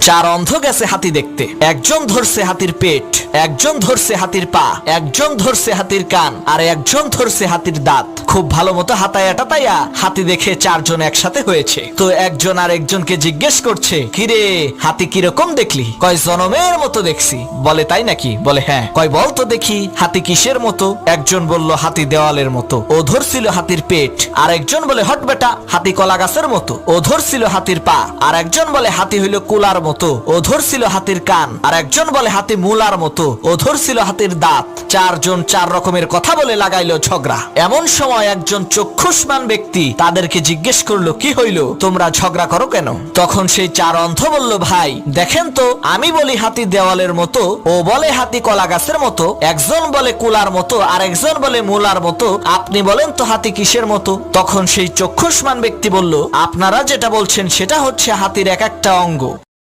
চার অন্ধ গেছে হাতি দেখতে। একজন ধরছে হাতির পেট, একজন ধরছে হাতির পা, একজন ধরছে হাতির কান, আর একজন ধরছে হাতির দাঁত। খুব ভালো মতো হাতায়া টাতায়া হাতি দেখে চারজন একসাথে হয়েছে। তো একজন আর একজনকে জিজ্ঞেস করছে, কিরে হাতি কিরকম দেখলি? কয় জনমের মতো দেখছি। বলে তাই নাকি? বলে হ্যাঁ। কয় বল তো দেখি হাতি কিসের মতো? একজন বলল হাতি দেওয়ালের মতো, ও ধরছিল হাতির পেট। আর একজন বলে হট বেটা হাতি কলা গাছের মতো, ও ধরছিল হাতির পা। আর একজন বলে হাতি হইল কুলার মতো, ও ধরছিল হাতির কান। আর একজন বলে হাতি মূলার মতো, ও ধরছিল হাতির দাঁত। চারজন চার রকমের কথা বলে লাগাইলো ঝগড়া। এমন সময় একজন চক্ষুষ্মান ব্যক্তি তাদেরকে জিজ্ঞেস করলো, কি হইল, তোমরা ঝগড়া করো কেন? তখন সেই চার অন্ধ বলল, ভাই দেখেন তো, আমি বলি হাতি দেওয়ালের মতো, ও বলে হাতি কলা গাছের মতো, একজন বলে কুলার মতো, আর একজন বলে মূলার মতো, আপনি বলেন তো হাতি কিসের মতো? তখন সেই চক্ষুষ্মান ব্যক্তি বলল, আপনারা যেটা বলছেন সেটা হচ্ছে হাতির এক একটা অঙ্গ।